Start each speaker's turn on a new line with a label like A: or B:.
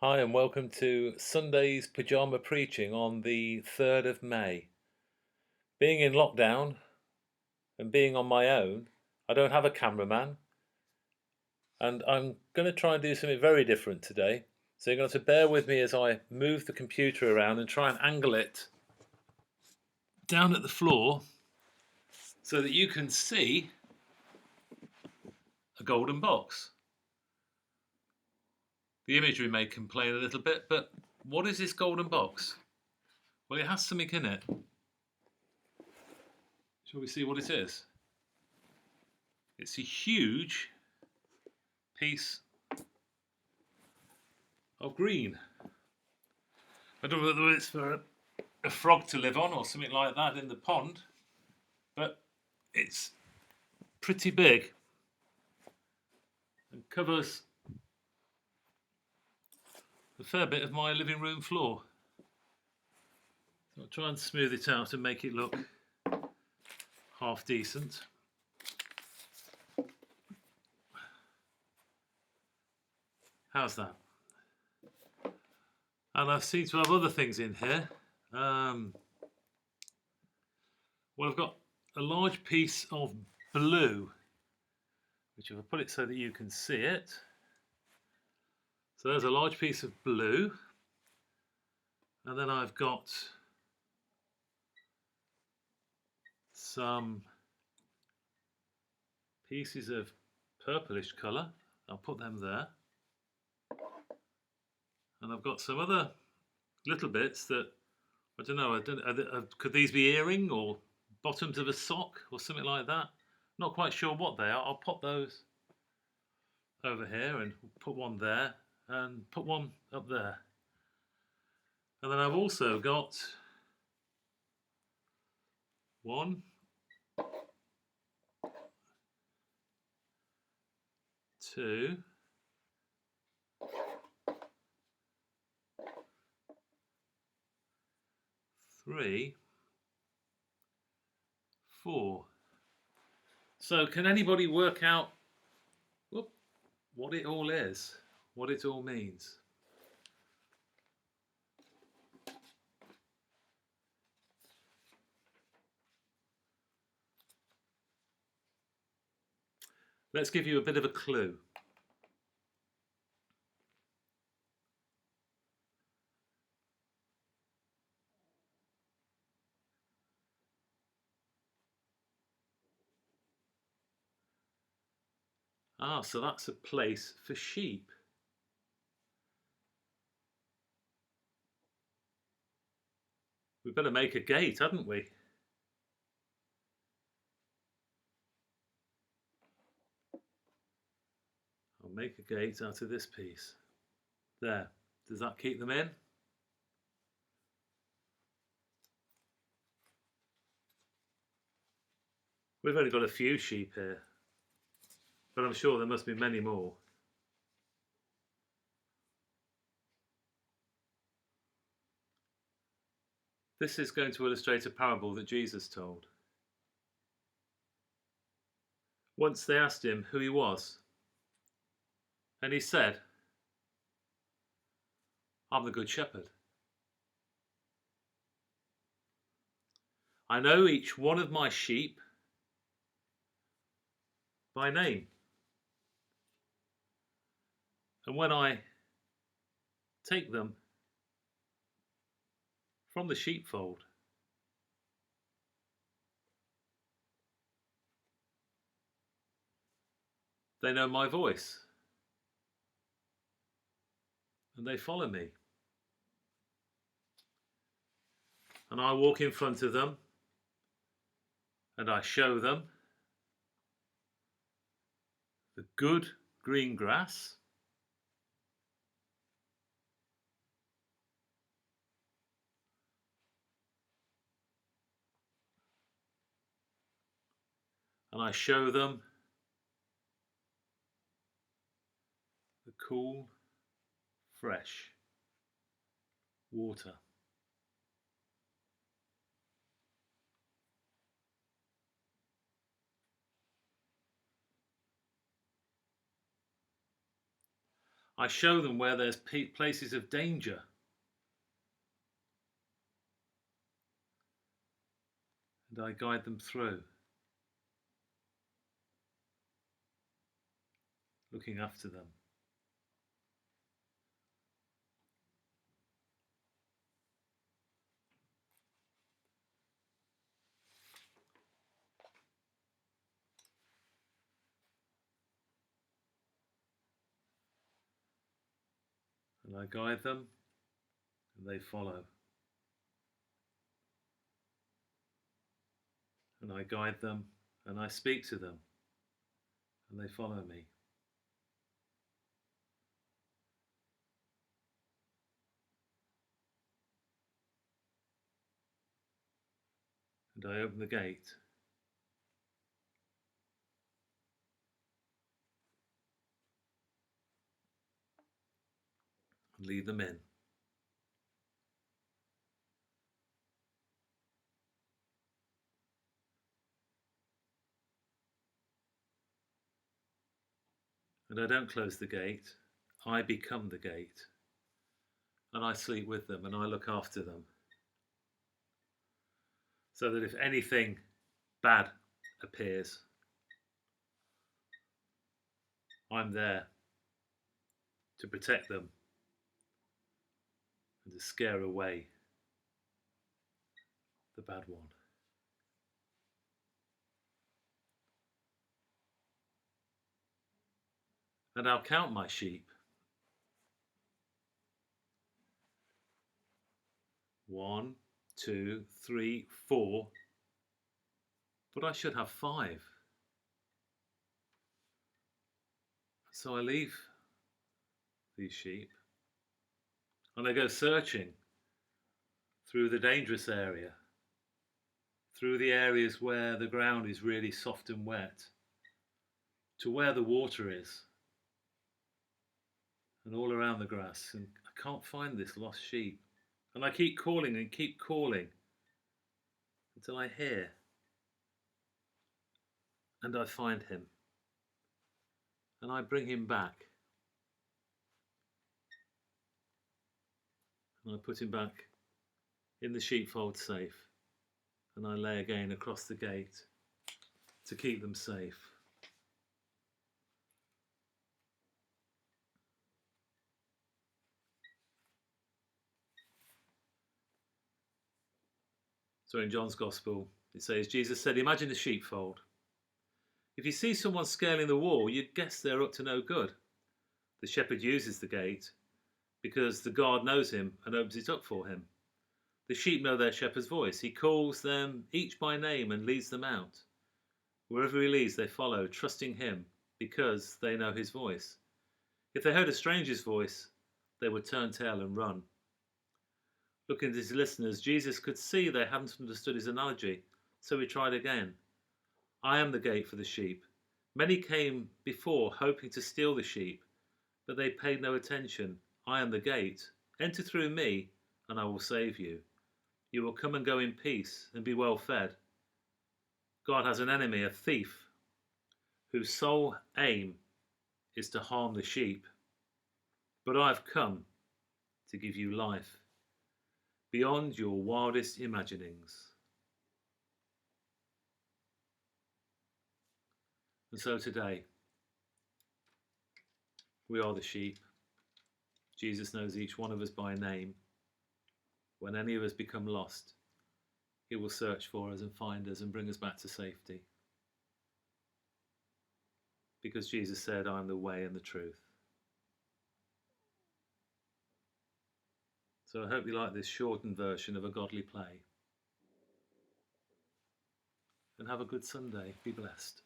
A: Hi, and welcome to Sunday's Pyjama Preaching on the 3rd of May. Being in lockdown and being on my own, I don't have a cameraman, and I'm going to try and do something very different today. So you're going to have to bear with me as I move the computer around and try and angle it down at the floor so that you can see a golden box. The imagery may complain a little bit, but what is this golden box? Well, it has something in it. Shall we see what it is? It's a huge piece of green. I don't know whether it's for a frog to live on or something like that in the pond, but it's pretty big and covers a fair bit of my living room floor. So I'll try and smooth it out and make it look half decent. How's that? And I seem to have other things in here. Well, I've got a large piece of blue, which if I put it so that you can see it. So there's a large piece of blue. And then I've got some pieces of purplish colour. I'll put them there. And I've got some other little bits that, I don't know, could these be earring or bottoms of a sock or something like that? Not quite sure what they are. I'll pop those over here and put one there and put one up there. And then I've also got one, two, three, four. So can anybody work out what it all is, what it all means? Let's give you a bit of a clue. Ah, so that's a place for sheep. We better make a gate, hadn't we? I'll make a gate out of this piece. There. Does that keep them in? We've only got a few sheep here, but I'm sure there must be many more. This is going to illustrate a parable that Jesus told. Once they asked him who he was, and he said, I'm the Good Shepherd. I know each one of my sheep by name. And when I take them from the sheepfold, they know my voice and they follow me. And I walk in front of them and I show them the good green grass, and I show them the cool, fresh water. I show them where there's places of danger. And I guide them through, looking after them. And I guide them, and they follow. And I guide them, and I speak to them, and they follow me. And I open the gate, and lead them in. And I don't close the gate, I become the gate. And I sleep with them, and I look after them. So that if anything bad appears, I'm there to protect them and to scare away the bad one. And I'll count my sheep. 1, 2, 3, 4. But I should have 5. So I leave these sheep and I go searching through the dangerous area, through the areas where the ground is really soft and wet, to where the water is, and all around the grass. And I can't find this lost sheep. And I keep calling and keep calling until I hear and I find him. And I bring him back. And I put him back in the sheepfold safe. And I lay again across the gate to keep them safe. So in John's Gospel, it says, Jesus said, imagine a sheepfold. If you see someone scaling the wall, you'd guess they're up to no good. The shepherd uses the gate because the guard knows him and opens it up for him. The sheep know their shepherd's voice. He calls them each by name and leads them out. Wherever he leads, they follow, trusting him because they know his voice. If they heard a stranger's voice, they would turn tail and run. Looking at his listeners, Jesus could see they hadn't understood his analogy, so he tried again. I am the gate for the sheep. Many came before hoping to steal the sheep, but they paid no attention. I am the gate. Enter through me, and I will save you. You will come and go in peace and be well fed. God has an enemy, a thief, whose sole aim is to harm the sheep. But I have come to give you life beyond your wildest imaginings. And so today, we are the sheep. Jesus knows each one of us by name. When any of us become lost, he will search for us and find us and bring us back to safety. Because Jesus said, I am the way and the truth. So I hope you like this shortened version of a godly play. And have a good Sunday. Be blessed.